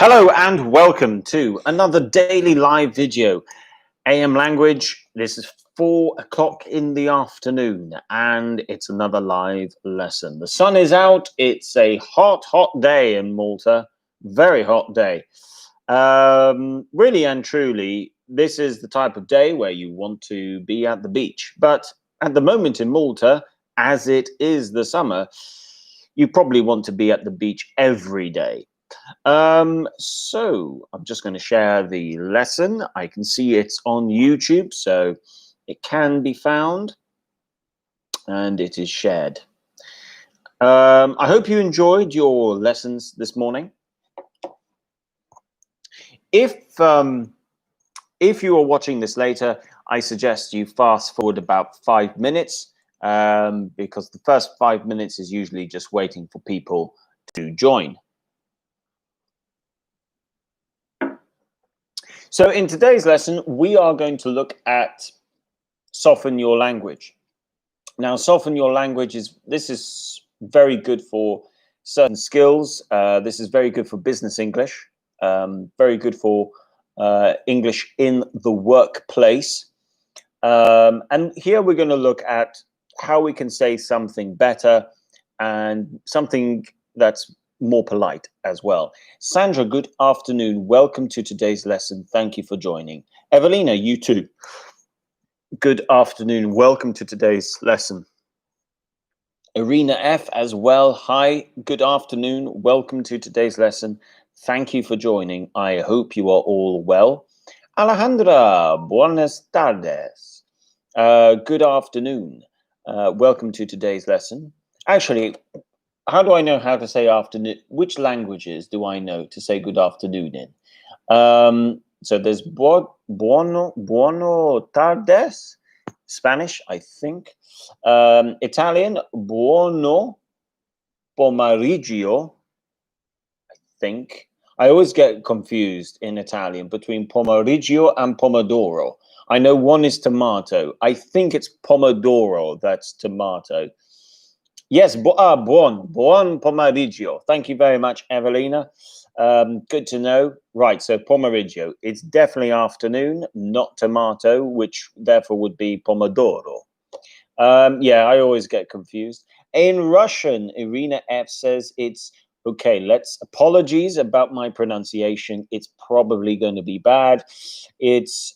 Hello and welcome to another daily live video. AM language, this is 4 o'clock in the afternoon and it's another live lesson. The sun is out, it's a hot day in Malta, very hot day. Really and truly, this is the type of day where you want to be at the beach. But at the moment in Malta, as it is the summer, you probably want to be at the beach every day. So I'm just going to share the lesson. I can see it's on YouTube, so it can be found and it is shared. I hope you enjoyed your lessons this morning. If you are watching this later, I suggest you fast forward about 5 minutes because the first 5 minutes is usually just waiting for people to join. So in today's lesson, we are going to look at soften your language. Now, soften your language this is very good for certain skills. This is very good for business English, very good for English in the workplace. And here we're going to look at how we can say something better and something that's more polite as well. Sandra, good afternoon. Welcome to today's lesson. Thank you for joining. Evelina, you too. Good afternoon. Welcome to today's lesson. Irina F as well. Hi, good afternoon. Welcome to today's lesson. Thank you for joining. I hope you are all well. Alejandra, buenas tardes. Good afternoon. Welcome to today's lesson. Actually, how do I know how to say afternoon? Which languages do I know to say good afternoon in? So there's buono tardes, Spanish, I think. Italian, buono pomeriggio, I think. I always get confused in Italian between pomeriggio and pomodoro. I know one is tomato. I think it's pomodoro that's tomato. Yes, buon pomeriggio. Thank you very much, Evelina. Good to know. Right, so pomeriggio. It's definitely afternoon, not tomato, which therefore would be pomodoro. Yeah, I always get confused. In Russian, Irina F says it's okay. Apologies about my pronunciation. It's probably going to be bad. It's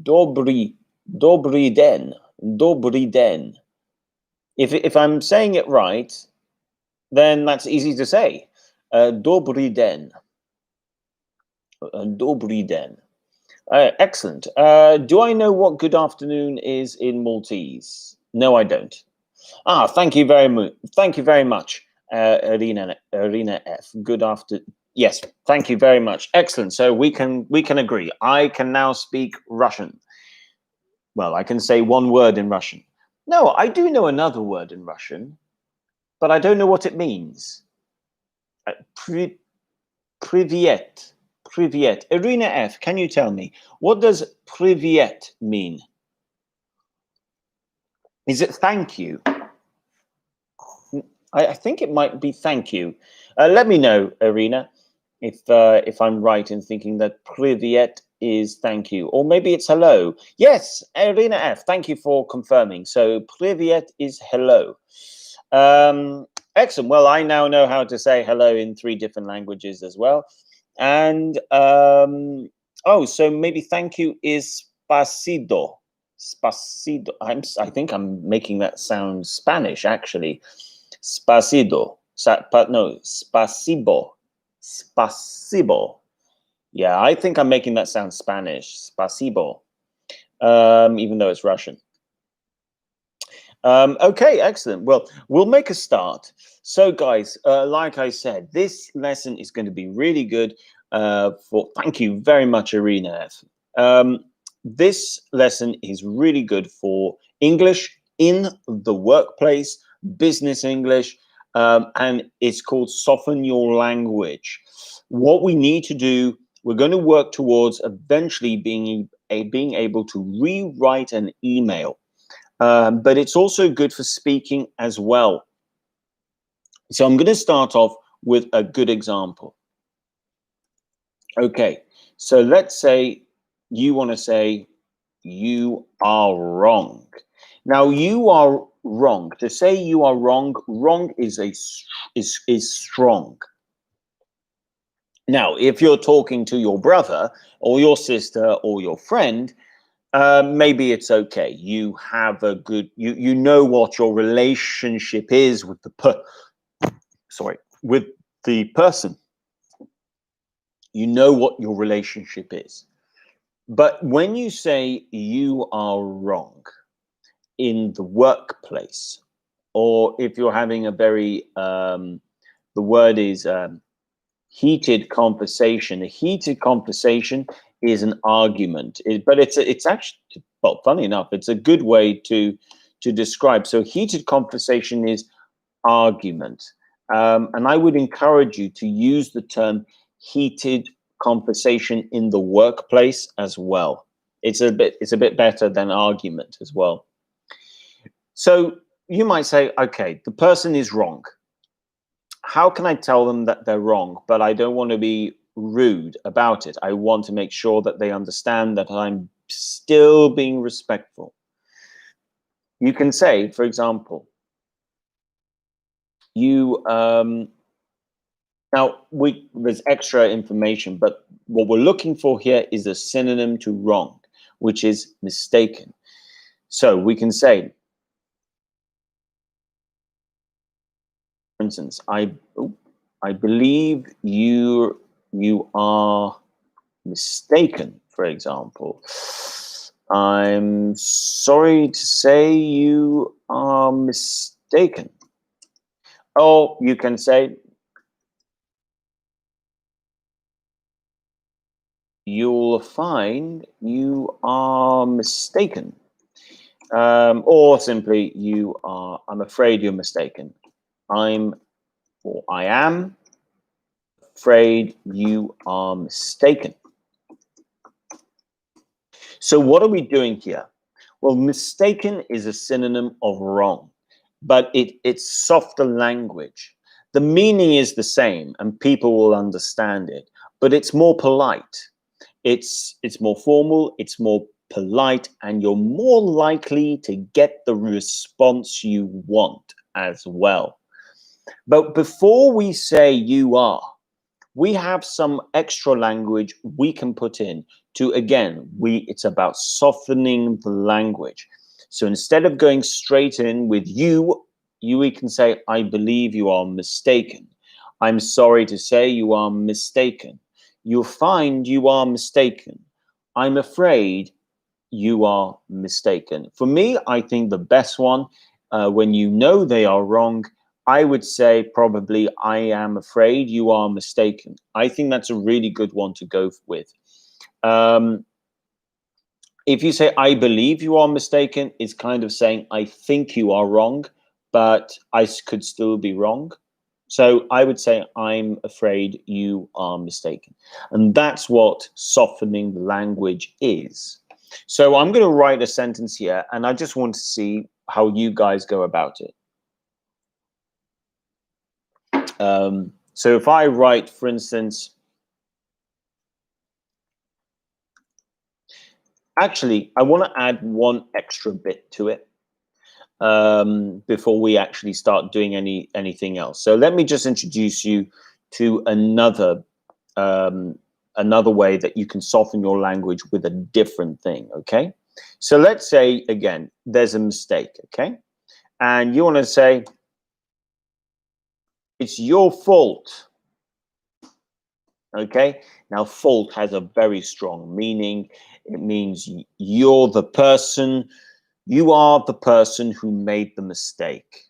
dobry den. Dobry den. If I'm saying it right, then that's easy to say. Dobry den. Dobry den. Excellent. Do I know what good afternoon is in Maltese? No, I don't. Thank you very much. Thank you very much, Arena F. Good after. Yes, thank you very much. Excellent. So we can agree. I can now speak Russian. Well, I can say one word in Russian. No, I do know another word in Russian, but I don't know what it means. Privyet. Privyet. Irina F, can you tell me, what does privyet mean? Is it thank you? I think it might be thank you. Let me know, Irina, if I'm right in thinking that privyet is thank you, or maybe it's hello. Yes, Irina F, thank you for confirming. So privyet is hello. Excellent. Well, I now know how to say hello in 3 different languages as well. And so maybe thank you is spasido. Spasido. I think I'm making that sound Spanish actually. Spasido. No, spasibo. Spasibo. Yeah, I think I'm making that sound Spanish. Spasibo. Even though it's Russian. Okay, excellent. Well, we'll make a start. So, guys, like I said, this lesson is going to be really good. Thank you very much, Irina F. This lesson is really good for English in the workplace, business English, and it's called Soften Your Language. What we need to do, we're going to work towards eventually being able to rewrite an email. But it's also good for speaking as well. So I'm going to start off with a good example. Okay, so let's say you want to say you are wrong. Now you are wrong. To say you are wrong, wrong is is strong. Now, if you're talking to your brother or your sister or your friend, maybe it's okay. You have a good, you know what your relationship is with with the person. You know what your relationship is. But when you say you are wrong in the workplace, or if you're having a very, the word is heated conversation. A heated conversation is an argument, but it's actually, well, funny enough, it's a good way to describe. So heated conversation is argument, and I would encourage you to use the term heated conversation in the workplace as well. It's a bit better than argument as well. So you might say, okay, the person is wrong. How can I tell them that they're wrong, but I don't want to be rude about it? I want to make sure that they understand that I'm still being respectful. You can say, for example, you now there's extra information, but what we're looking for here is a synonym to wrong, which is mistaken. So we can say, for instance, I believe you are mistaken, for example. I'm sorry to say you are mistaken. Or you can say, you'll find you are mistaken. Or simply, I'm afraid you're mistaken. I am afraid you are mistaken. So what are we doing here? Well, mistaken is a synonym of wrong, but it's softer language. The meaning is the same and people will understand it, but it's more polite. It's more formal, it's more polite, and you're more likely to get the response you want as well. But before we say you are, we have some extra language we can put in to, again, it's about softening the language. So instead of going straight in with we can say, I believe you are mistaken. I'm sorry to say you are mistaken. You'll find you are mistaken. I'm afraid you are mistaken. For me, I think the best one, when you know they are wrong, I would say probably, I am afraid you are mistaken. I think that's a really good one to go with. If you say, I believe you are mistaken, it's kind of saying, I think you are wrong, but I could still be wrong. So I would say, I'm afraid you are mistaken. And that's what softening the language is. So I'm going to write a sentence here, and I just want to see how you guys go about it. So if I write, for instance, actually, I want to add one extra bit to it before we actually start doing anything else. So let me just introduce you to another way that you can soften your language with a different thing, okay? So let's say, again, there's a mistake, okay? And you want to say, it's your fault. Okay, now fault has a very strong meaning. It means you are the person who made the mistake.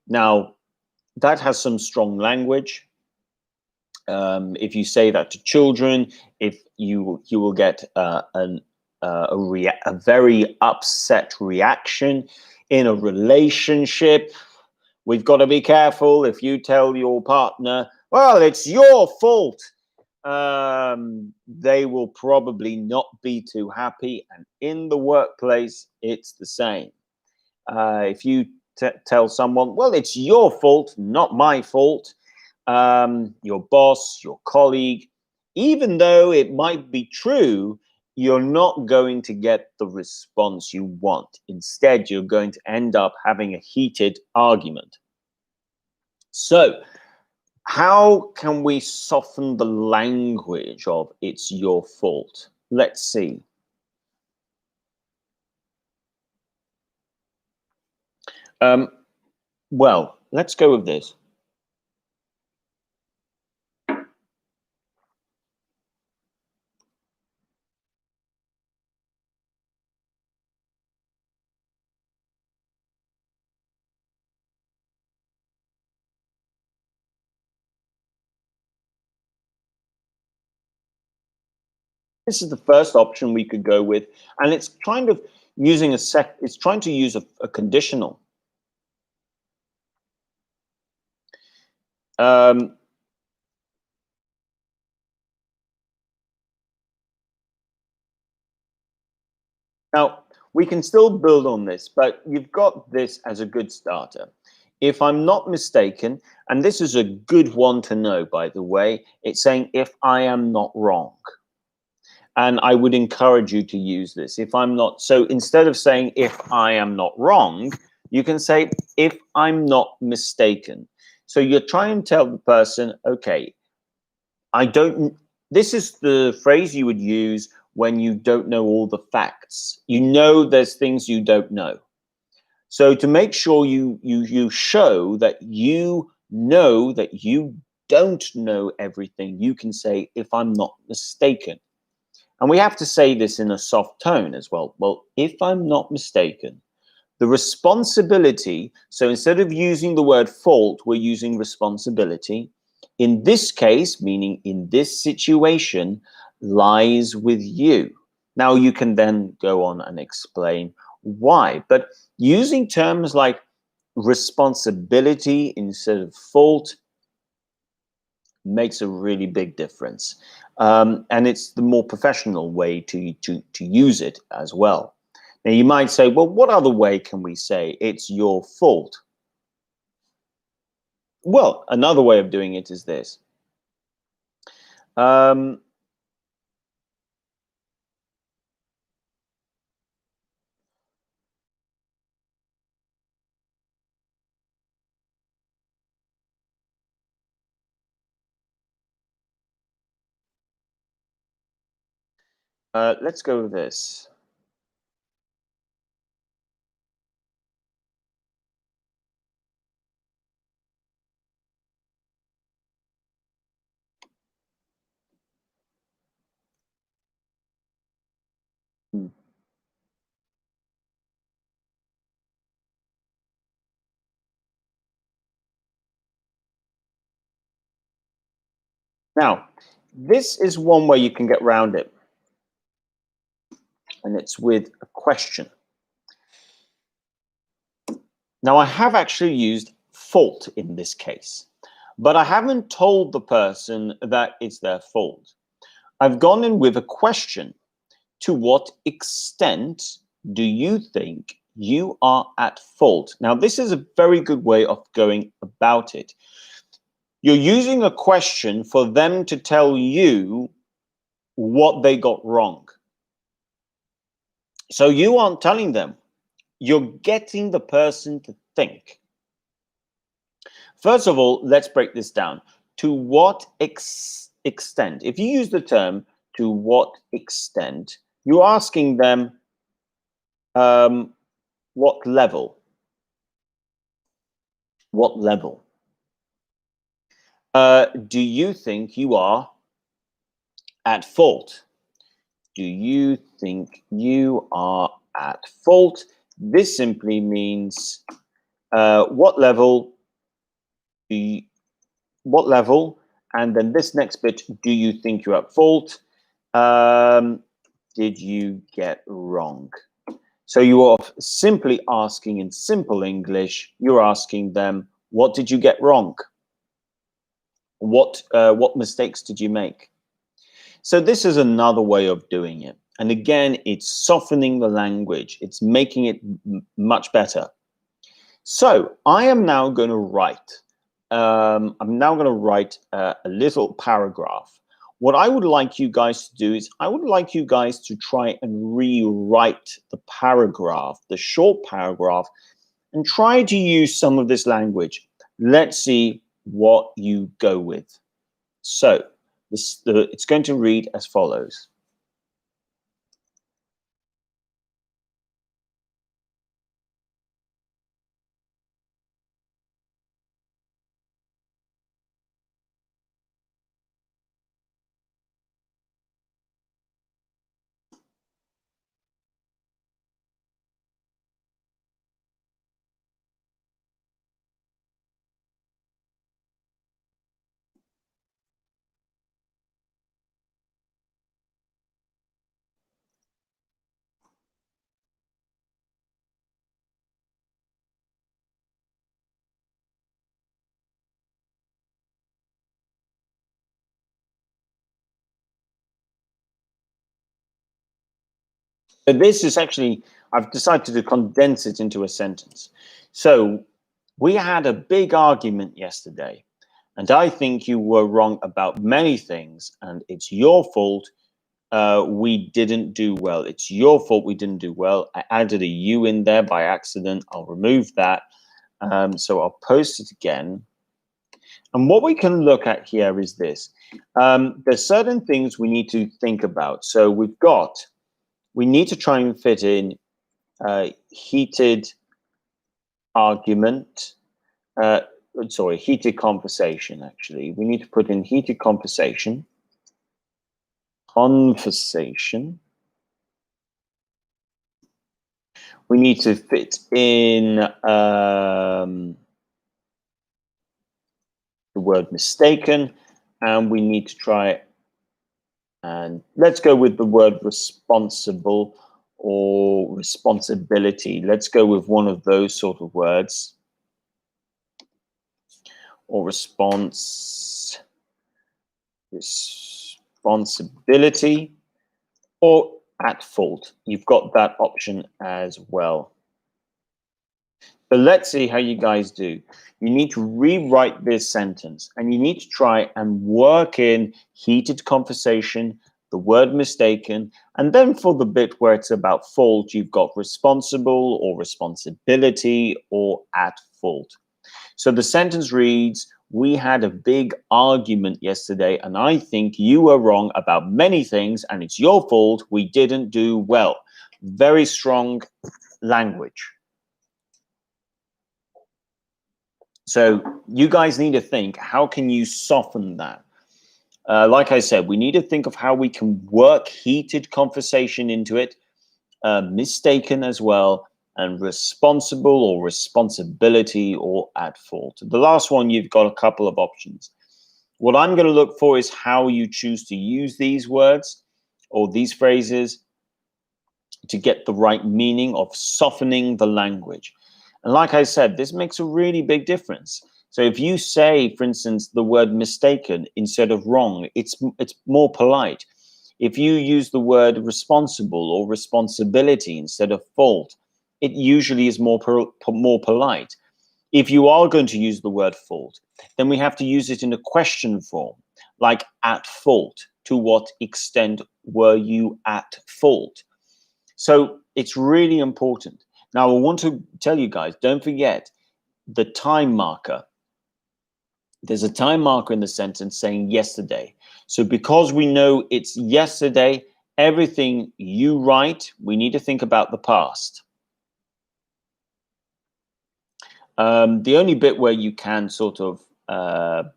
Now, that has some strong language. If you say that to children, if you will get a very upset reaction. In a relationship, we've got to be careful. If you tell your partner, well, it's your fault, they will probably not be too happy. And in the workplace, it's the same. If you tell someone, well, it's your fault, not my fault, your boss, your colleague, even though it might be true, you're not going to get the response you want. Instead, you're going to end up having a heated argument. So, how can we soften the language of "it's your fault"? Let's see. Well, let's go with this. This is the first option we could go with, and it's kind of using it's trying to use a conditional. Now, we can still build on this, but you've got this as a good starter. If I'm not mistaken, and this is a good one to know, by the way, it's saying if I am not wrong. And I would encourage you to use this. If I'm not, so instead of saying if I am not wrong, you can say if I'm not mistaken. So you're trying to tell the person, okay, this is the phrase you would use when you don't know all the facts. You know there's things you don't know. So to make sure you show that you know that you don't know everything, you can say if I'm not mistaken. And we have to say this in a soft tone as well. Well, if I'm not mistaken, the responsibility, so instead of using the word fault, we're using responsibility. In this case, meaning in this situation, lies with you. Now you can then go on and explain why. But using terms like responsibility instead of fault makes a really big difference. And it's the more professional way to use it as well. Now, you might say, well, what other way can we say it's your fault? Well, another way of doing it is this. Let's go with this. Hmm. Now, this is one way you can get around it, and it's with a question. Now, I have actually used fault in this case, but I haven't told the person that it's their fault. I've gone in with a question. To what extent do you think you are at fault? Now, this is a very good way of going about it. You're using a question for them to tell you what they got wrong. So you aren't telling them, you're getting the person to think. First of all, let's break this down. To what extent? If you use the term to what extent, you're asking them what level? What level? Do you think you are at fault? Do you think you are at fault? This simply means what level what level, and then this next bit, do you think you're at fault? Did you get wrong? So you are simply asking in simple English, you're asking them, what did you get wrong? What mistakes did you make? So this is another way of doing it. And again, it's softening the language. It's making it much better. So I am now going to write. I'm now going to write a little paragraph What I would like you guys to do is I would like you guys to try and rewrite the paragraph, the short paragraph, and try to use some of this language. Let's see what you go with. So it's going to read as follows. So this is actually, I've decided to condense it into a sentence. So we had a big argument yesterday, and I think you were wrong about many things, and it's your fault we didn't do well. It's your fault we didn't do well. I added a you in there by accident. I'll remove that. So I'll post it again. And what we can look at here is this. There's certain things we need to think about. So we need to try and fit in heated argument, heated conversation, actually. We need to put in heated conversation. We need to fit in the word mistaken, and we need to try and let's go with the word responsible or responsibility. Let's go with one of those sort of words. Or responsibility, or at fault. You've got that option as well. So let's see how you guys do. You need to rewrite this sentence, and you need to try and work in heated conversation, the word mistaken, and then for the bit where it's about fault, you've got responsible or responsibility or at fault. So the sentence reads, we had a big argument yesterday, and I think you were wrong about many things, and it's your fault we didn't do well. Very strong language. So you guys need to think, how can you soften that? Like I said, we need to think of how we can work heated conversation into it, mistaken as well, and responsible or responsibility or at fault. The last one, you've got a couple of options. What I'm going to look for is how you choose to use these words or these phrases to get the right meaning of softening the language. And like I said, this makes a really big difference. So if you say, for instance, the word mistaken instead of wrong, it's more polite. If you use the word responsible or responsibility instead of fault, it usually is more polite. If you are going to use the word fault, then we have to use it in a question form, like at fault. To what extent were you at fault? So it's really important. Now, I want to tell you guys, don't forget the time marker. There's a time marker in the sentence saying yesterday. So because we know it's yesterday, everything you write, we need to think about the past. The only bit where you can sort of, the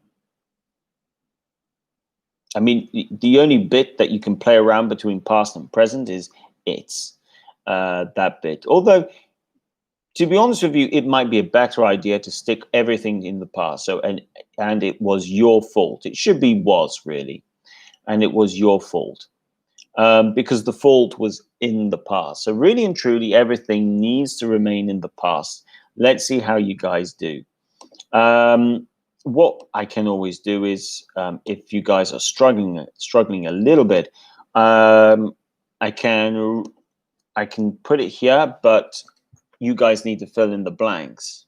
only bit that you can play around between past and present is it's that bit. Although, to be honest with you, it might be a better idea to stick everything in the past. So, and it was your fault. It should be was really, and it was your fault because the fault was in the past. So really and truly, everything needs to remain in the past. Let's see how you guys do. What I can always do is, if you guys are struggling a little bit, I can put it here, but you guys need to fill in the blanks.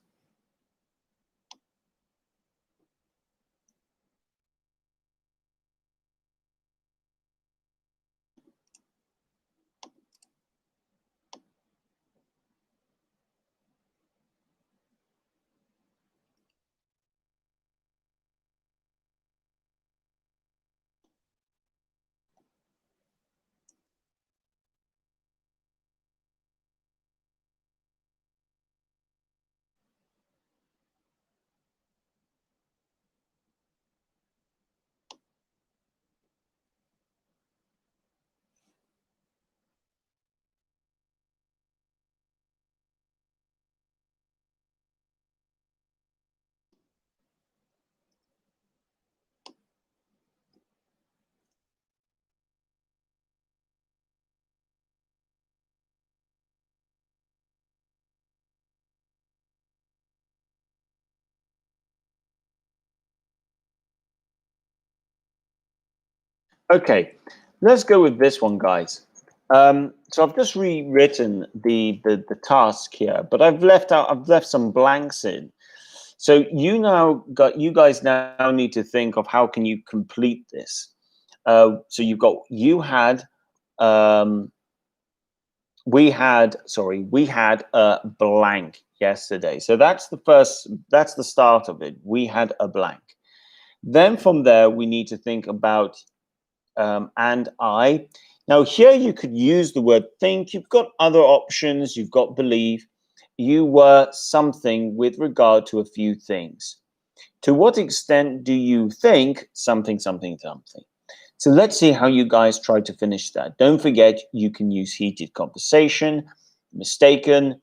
Okay, let's go with this one, guys. So I've just rewritten the task here, but I've left some blanks in. So you guys now need to think of how can you complete this. So you had we had a blank yesterday. So that's the start of it. We had a blank. Then from there we need to think about and I. Now here you could use the word think. You've got other options. You've got believe. You were something with regard to a few things. To what extent do you think something, something, something? So let's see how you guys try to finish that. Don't forget, you can use heated conversation, mistaken.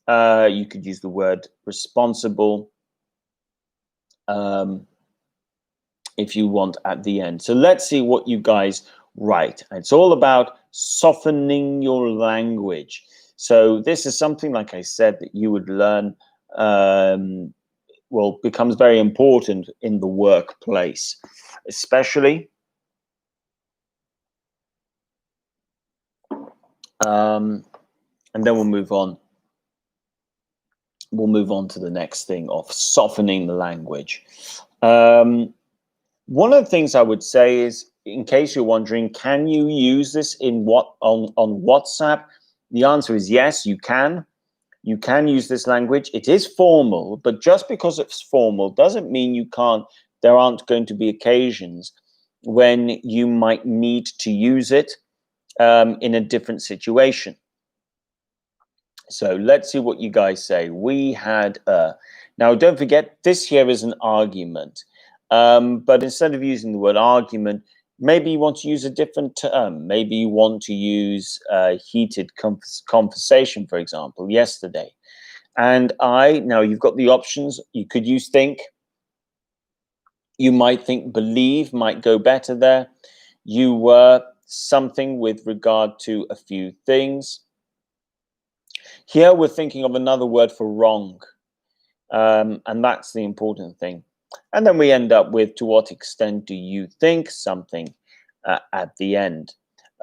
You could use the word responsible if you want at the end. So let's see what you guys write. It's all about softening your language. So this is something, like I said, that you would learn well, becomes very important in the workplace, especially. And then we'll move on. We'll move on to the next thing of softening the language. One of the things I would say is, in case you're wondering, can you use this on WhatsApp? The answer is yes, you can. You can use this language. It is formal, but just because it's formal doesn't mean you can't. There aren't going to be occasions when you might need to use it in a different situation. So let's see what you guys say. We had now don't forget, this here is an argument. But instead of using the word argument, maybe you want to use a different term. Maybe you want to use heated conversation, for example, yesterday. And now you've got the options. You could use think. You might think believe might go better there. You were something with regard to a few things. Here we're thinking of another word for wrong. And that's the important thing. And then we end up with, to what extent do you think something at the end?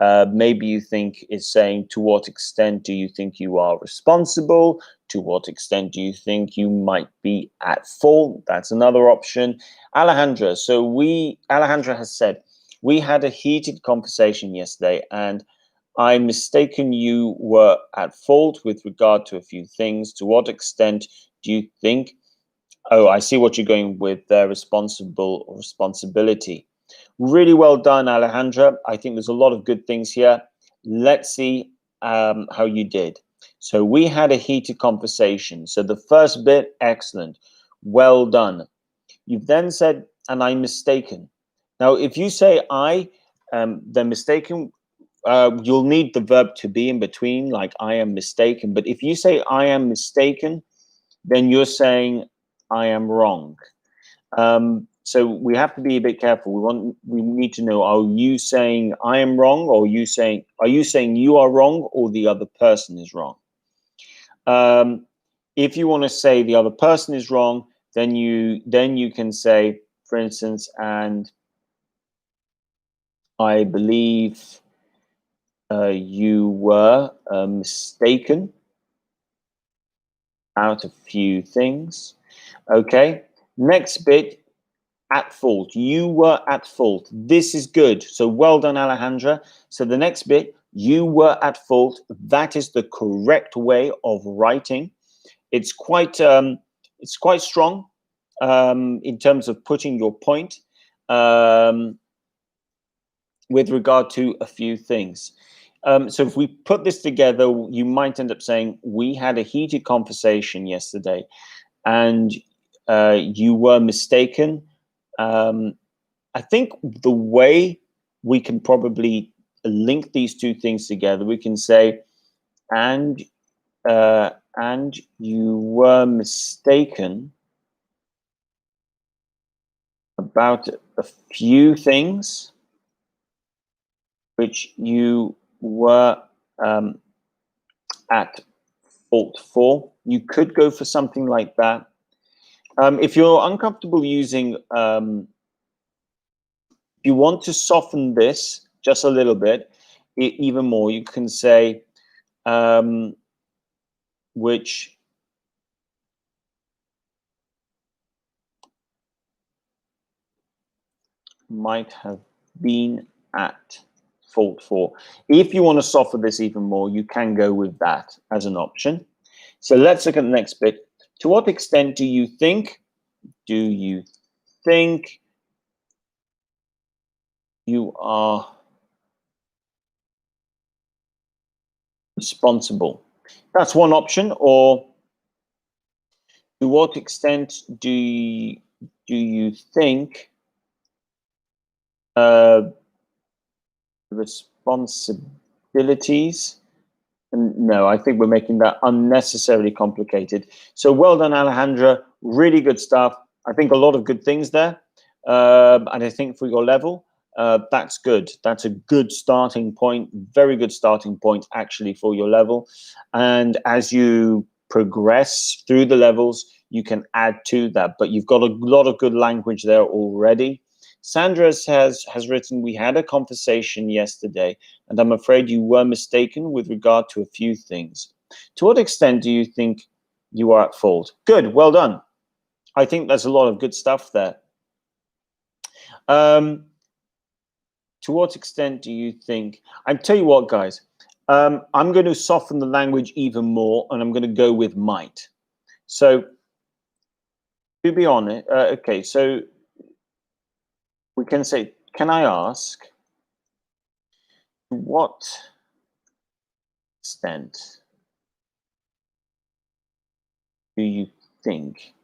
Maybe you think it's saying, to what extent do you think you are responsible? To what extent do you think you might be at fault? That's another option. Alejandra, Alejandra has said, we had a heated conversation yesterday and I'm mistaken you were at fault with regard to a few things. To what extent do you think? Oh, I see what you're going with there, responsible or responsibility. Really well done, Alejandra. I think there's a lot of good things here. Let's see how you did. So we had a heated conversation. So the first bit, excellent. Well done. You've then said, and I'm mistaken. Now, if you say I, then mistaken, you'll need the verb to be in between, like I am mistaken. But if you say I am mistaken, then you're saying I am wrong. So we have to be a bit careful. We need to know, are you saying I am wrong, or are you saying you are wrong, or the other person is wrong? If you want to say the other person is wrong, then you can say, for instance, and I believe you were mistaken out a few things. Okay, next bit, at fault. You were at fault. This is good. So well done, Alejandra. So the next bit, you were at fault. That is the correct way of writing. It's quite strong in terms of putting your point with regard to a few things. So if we put this together, you might end up saying, we had a heated conversation yesterday and you were mistaken. I think the way we can probably link these two things together, we can say, and you were mistaken about a few things which you were at fault for. You could go for something like that. If you're uncomfortable using If you want to soften this just a little bit, even more, you can say, which might have been at fault for. If you want to soften this even more, you can go with that as an option. So let's look at the next bit. To what extent do you think you are responsible? That's one option. Or to what extent do you think responsibilities? No, I think we're making that unnecessarily complicated. So well done, Alejandra. Really good stuff. I think a lot of good things there. And I think for your level, that's good. That's a good starting point. Very good starting point, actually, for your level. And as you progress through the levels, you can add to that. But you've got a lot of good language there already. Sandra has written, we had a conversation yesterday, and I'm afraid you were mistaken with regard to a few things. To what extent do you think you are at fault? Good, well done. I think there's a lot of good stuff there. To what extent do you think? I tell you what, guys, I'm going to soften the language even more, and I'm going to go with might. So, to be honest, okay, so we can say, can I ask, to what extent do you think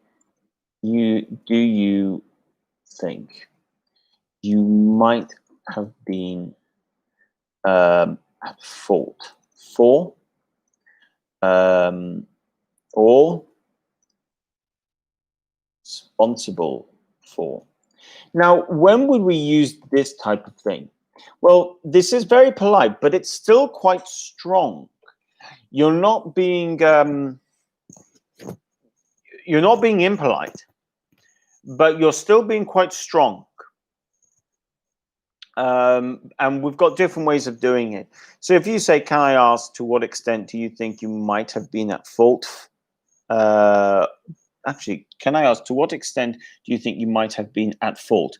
you might have been at fault for, or responsible for? Now, when would we use this type of thing? Well, this is very polite, but it's still quite strong. You're not being impolite, but you're still being quite strong. And we've got different ways of doing it. So if you say, can I ask, to what extent do you think you might have been at fault? Actually, can I ask, to what extent do you think you might have been at fault?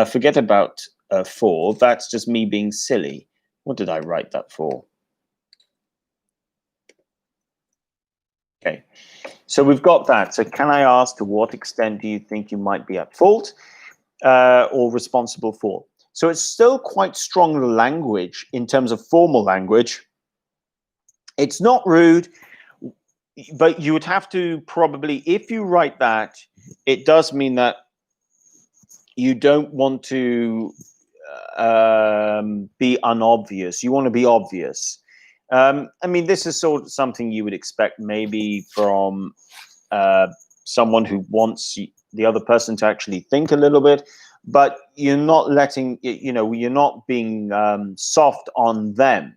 Forget about for. That's just me being silly. What did I write that for? Okay, so we've got that. So can I ask, to what extent do you think you might be at fault or responsible for? So it's still quite strong language in terms of formal language. It's not rude, but you would have to probably, if you write that, it does mean that you don't want to be unobvious. You want to be obvious. I mean, this is sort of something you would expect maybe from someone who wants the other person to actually think a little bit, but you're not letting, you're not being soft on them.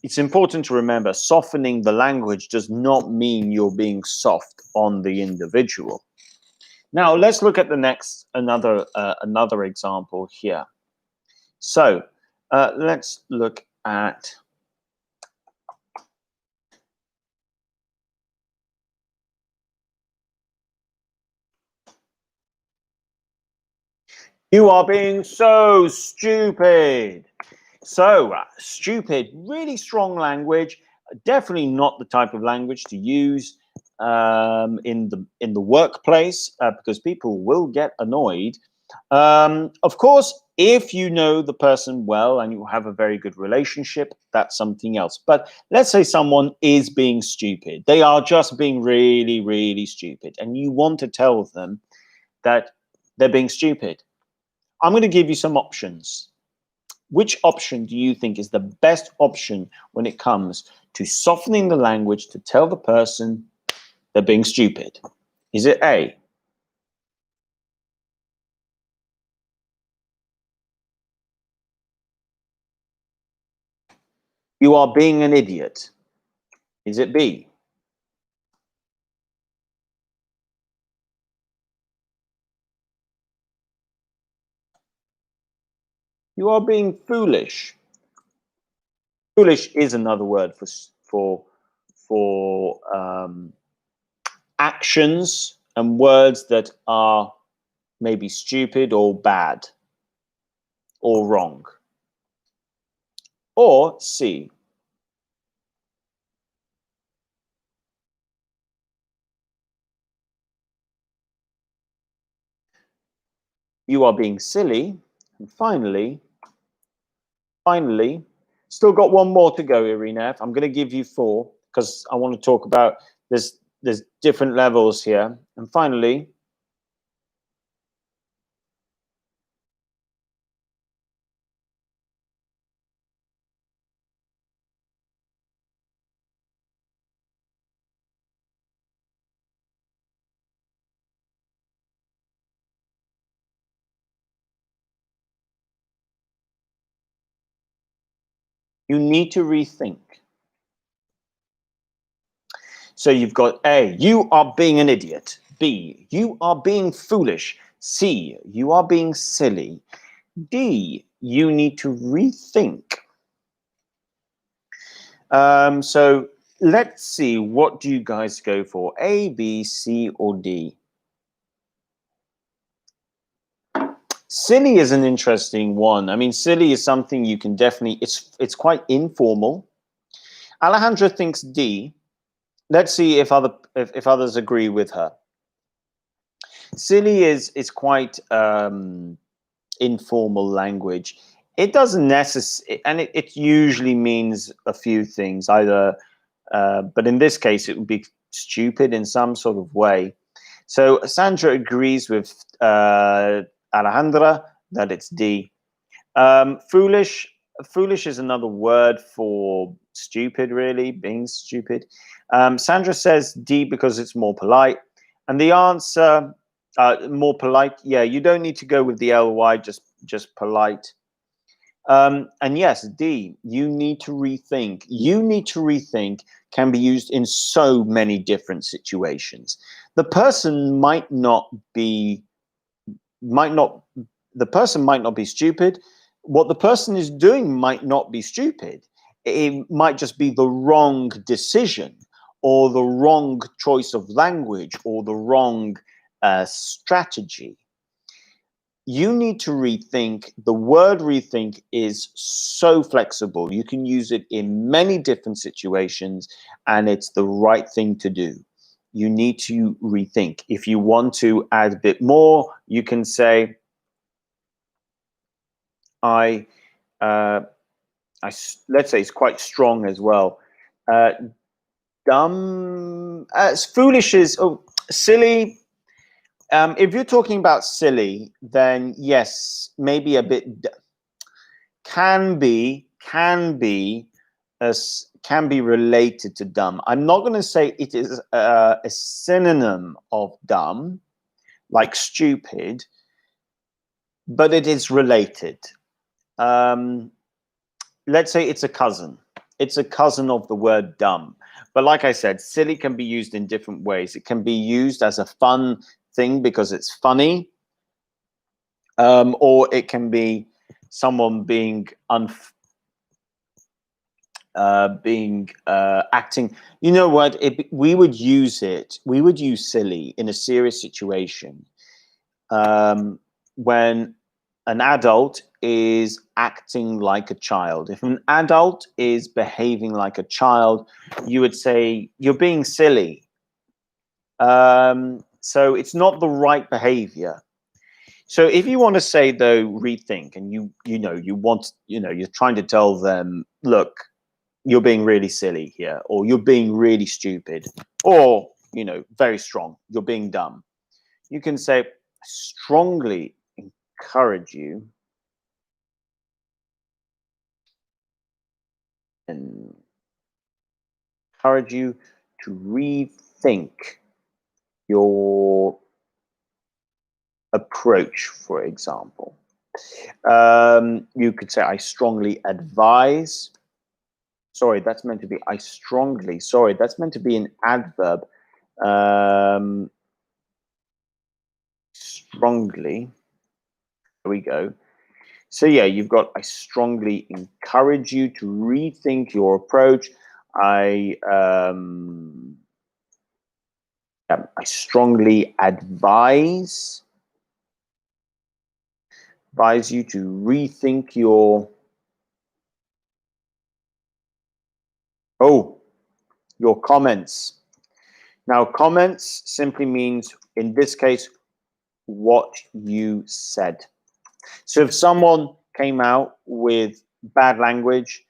It's important to remember, softening the language does not mean you're being soft on the individual. Now, let's look at the next, another example here. So let's look at you are being so stupid. So stupid, really strong language, definitely not the type of language to use in the workplace because people will get annoyed. Of course, if you know the person well and you have a very good relationship, that's something else. But let's say someone is being stupid. They are just being really, really stupid. And you want to tell them that they're being stupid. I'm going to give you some options. Which option do you think is the best option when it comes to softening the language to tell the person they're being stupid? Is it A, you are being an idiot? Is it B, You are being foolish. Foolish is another word for actions and words that are maybe stupid or bad or wrong. Or C. You are being silly. And finally, still got one more to go, Irina. I'm going to give you 4 because I want to talk about there's different levels here. And finally, you need to rethink. So you've got A, you are being an idiot. B, you are being foolish. C, you are being silly. D, you need to rethink. So let's see, what do you guys go for? A, B, C, or D? Silly is an interesting one. I mean, silly is something you can definitely, it's quite informal. Alejandra thinks D. Let's see if others agree with her. Silly is quite informal language. It doesn't necessarily, and it usually means a few things, either, but in this case, it would be stupid in some sort of way. So Sandra agrees with Alejandra that it's D. Foolish is another word for stupid, really, being stupid. Sandra says D because it's more polite. And the answer, more polite, yeah, you don't need to go with the ly, just polite. And yes, D, you need to rethink. You need to rethink can be used in so many different situations. The person might not be stupid. What the person is doing might not be stupid. It might just be the wrong decision or the wrong choice of language or the wrong strategy. You need to rethink. The word rethink is so flexible. You can use it in many different situations, and it's the right thing to do. You need to rethink. If you want to add a bit more, you can say, let's say it's quite strong as well. Dumb, as foolish is, silly. If you're talking about silly, then yes, maybe a bit can be related to dumb. I'm not going to say it is a synonym of dumb, like stupid, but it is related. Let's say it's a cousin. It's a cousin of the word dumb. But like I said, silly can be used in different ways. It can be used as a fun thing because it's funny, or it can be someone being acting. You know what? We would use silly in a serious situation when an adult is acting like a child. If an adult is behaving like a child, you would say you're being silly. So it's not the right behavior. So if you want to say though, rethink, and you're trying to tell them, look, you're being really silly here, or you're being really stupid, or very strong, you're being dumb. You can say, strongly encourage you and encourage you to rethink your approach, for example. You could say, I strongly advise. Sorry, that's meant to be I strongly. Sorry, that's meant to be an adverb. Strongly. There we go. So yeah, you've got, I strongly encourage you to rethink your approach. I strongly advise you to rethink your comments. Now, comments simply means, in this case, what you said. So if someone came out with bad language,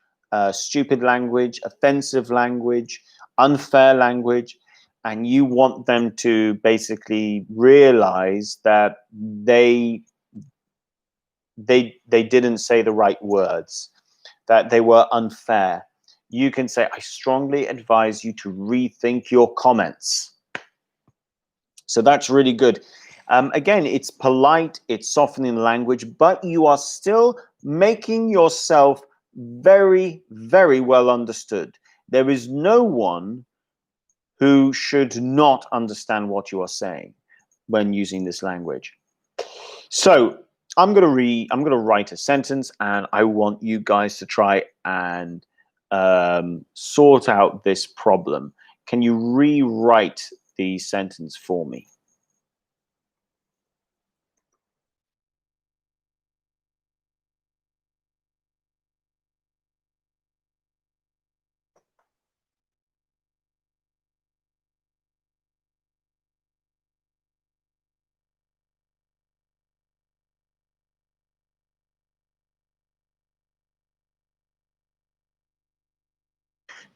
stupid language, offensive language, unfair language, and you want them to basically realize that they didn't say the right words, that they were unfair, you can say, I strongly advise you to rethink your comments. So that's really good. Again, it's polite, it's softening language, but you are still making yourself very, very well understood. There is no one who should not understand what you are saying when using this language. So I'm going to write a sentence, and I want you guys to try and sort out this problem. Can you rewrite the sentence for me?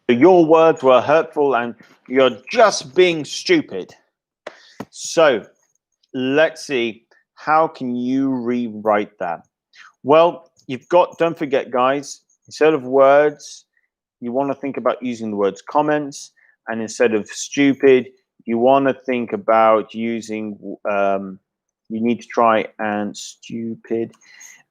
Your words were hurtful and you're just being stupid. So let's see, how can you rewrite that? Well, don't forget, guys, instead of words, you want to think about using the words comments, and instead of stupid, you want to think about using, you need to try and stupid.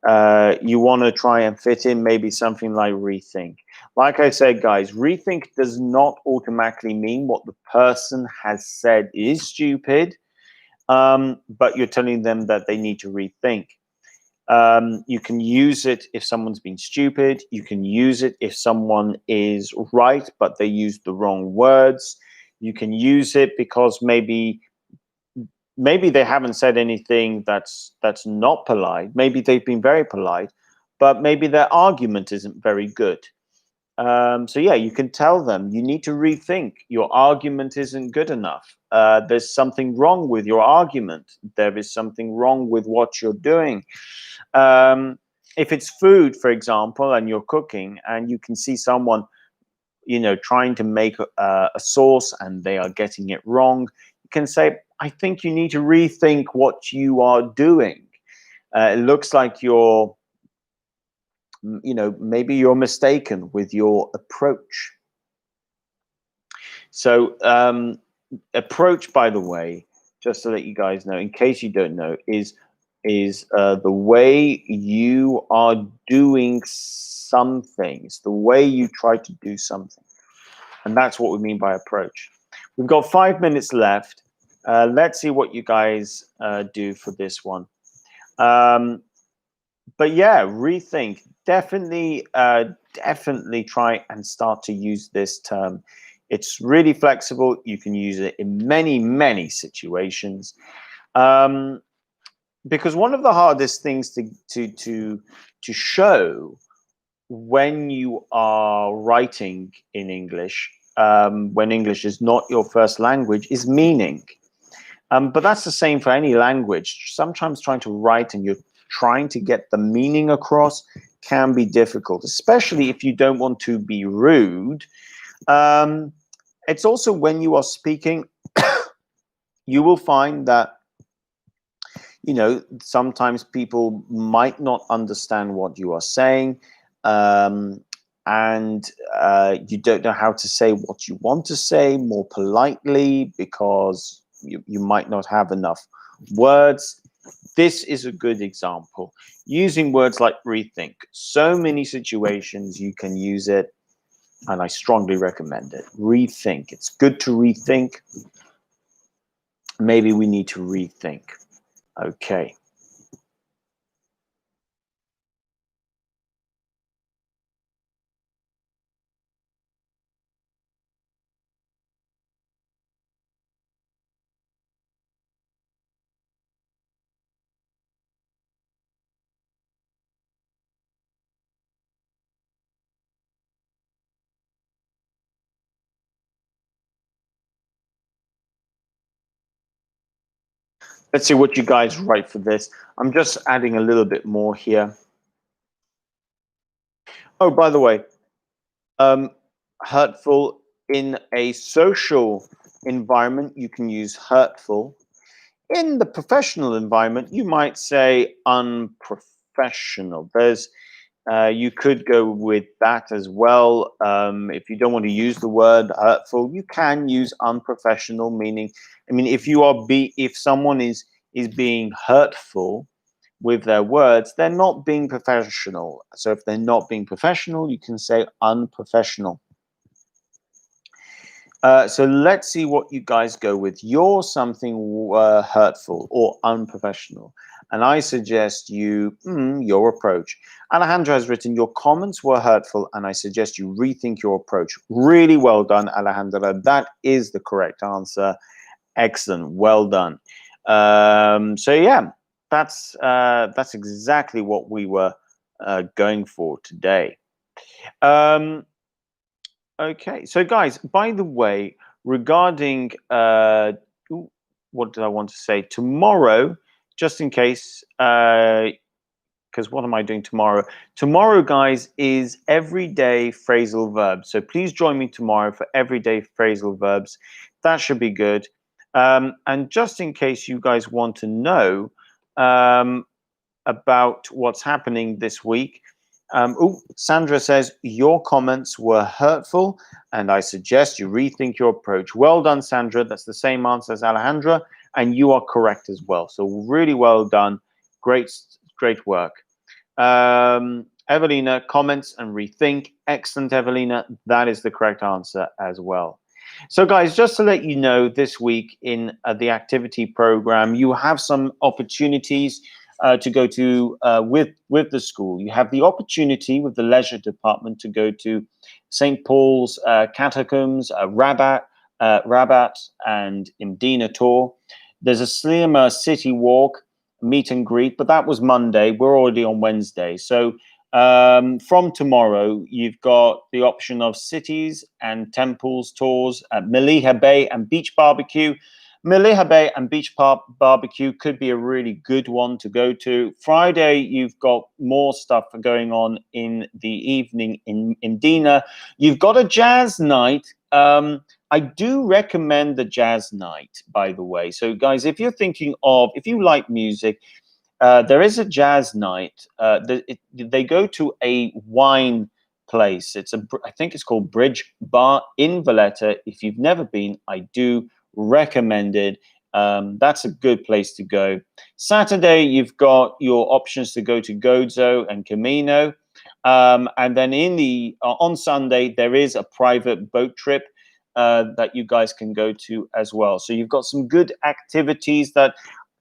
You want to try and fit in maybe something like rethink. Like I said, guys, rethink does not automatically mean what the person has said is stupid, but you're telling them that they need to rethink. You can use it if someone's been stupid. You can use it if someone is right, but they used the wrong words. You can use it because maybe they haven't said anything that's not polite. Maybe they've been very polite, but maybe their argument isn't very good. So yeah, you can tell them you need to rethink. Your argument isn't good enough. There's something wrong with your argument. There is something wrong with what you're doing. If it's food, for example, and you're cooking, and you can see someone, trying to make a sauce and they are getting it wrong, you can say, I think you need to rethink what you are doing. It looks like maybe you're mistaken with your approach. So approach, by the way, just to let you guys know, in case you don't know, is the way you are doing something. It's the way you try to do something. And that's what we mean by approach. We've got 5 minutes left. Let's see what you guys do for this one. But yeah, rethink. Definitely try and start to use this term. It's really flexible. You can use it in many, many situations. Because one of the hardest things to show when you are writing in English, when English is not your first language, is meaning. But that's the same for any language. Sometimes trying to write and you're trying to get the meaning across can be difficult, especially if you don't want to be rude. It's also when you are speaking, you will find that, sometimes people might not understand what you are saying. And you don't know how to say what you want to say more politely because you might not have enough words. This is a good example. Using words like rethink. So many situations you can use it, and I strongly recommend it. Rethink. It's good to rethink. Maybe we need to rethink. Okay. Let's see what you guys write for this. I'm just adding a little bit more here. Oh, by the way, hurtful in a social environment, you can use hurtful. In the professional environment, you might say unprofessional. You could go with that as well. If you don't want to use the word hurtful, you can use unprofessional, meaning, I mean, if someone is being hurtful with their words, they're not being professional. So if they're not being professional, you can say unprofessional. So let's see what you guys go with. You're something hurtful or unprofessional. And I suggest your approach. Alejandra has written, your comments were hurtful, and I suggest you rethink your approach. Really well done, Alejandra. That is the correct answer. Excellent. Well done. So yeah, that's exactly what we were going for today. Okay, so guys, by the way, regarding what did I want to say? Tomorrow, just in case, because what am I doing tomorrow? Tomorrow, guys, is everyday phrasal verbs. So please join me tomorrow for everyday phrasal verbs. That should be good. And just in case you guys want to know about what's happening this week, Sandra says, your comments were hurtful, and I suggest you rethink your approach. Well done, Sandra. That's the same answer as Alejandra, and you are correct as well. So really well done. Great work. Evelina, comments and rethink. Excellent, Evelina. That is the correct answer as well. So guys, just to let you know, this week in the activity program, you have some opportunities to go to with the school. You have the opportunity with the leisure department to go to St. Paul's Catacombs, Rabat, and Mdina tour. There's a Slima city walk, meet and greet, but that was Monday. We're already on Wednesday. So from tomorrow, you've got the option of cities and temples tours at Maliha Bay and Beach Barbecue. Maliha Bay and Beach Barbecue could be a really good one to go to. Friday, you've got more stuff going on in the evening in Mdina. You've got a jazz night. I do recommend the jazz night, by the way. So guys, if you're thinking of, if you like music, there is a jazz night. They go to a wine place. I think it's called Bridge Bar in Valletta. If you've never been, I do recommend it. That's a good place to go. Saturday, you've got your options to go to Gozo and Camino. And then on Sunday, there is a private boat trip that you guys can go to as well. So you've got some good activities that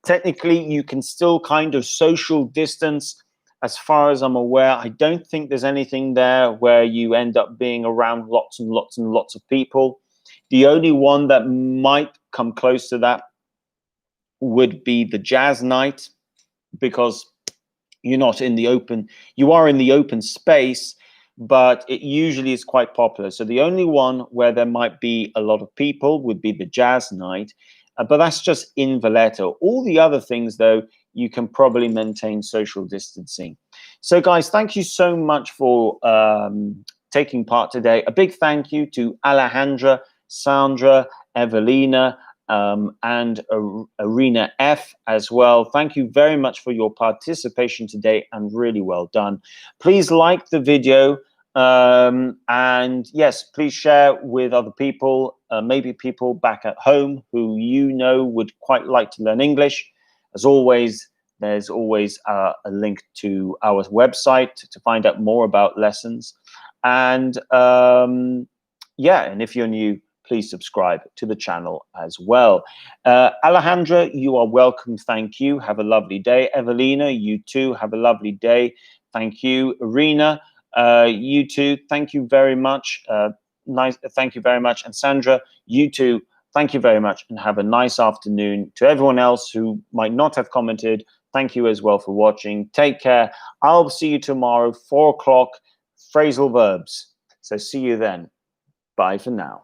technically you can still kind of social distance. As far as I'm aware, I don't think there's anything there where you end up being around lots and lots and lots of people. The only one that might come close to that would be the jazz night, because you're not in the open, you are in the open space, but it usually is quite popular. So the only one where there might be a lot of people would be the jazz night, but that's just in Valletta. All the other things, though, you can probably maintain social distancing. So guys, thank you so much for taking part today. A big thank you to Alejandra, Sandra, Evelina, and Arena F as well. Thank you very much for your participation today, and really well done. Please like the video, and yes, please share with other people, maybe people back at home who you know would quite like to learn English. As always, there's always a link to our website to find out more about lessons. And yeah, and if you're new, please subscribe to the channel as well. Alejandra, you are welcome. Thank you. Have a lovely day. Evelina, you too. Have a lovely day. Thank you. Irina, you too. Thank you very much. Thank you very much. And Sandra, you too. Thank you very much, and have a nice afternoon. To everyone else who might not have commented, thank you as well for watching. Take care. I'll see you tomorrow, 4 o'clock, phrasal verbs. So see you then. Bye for now.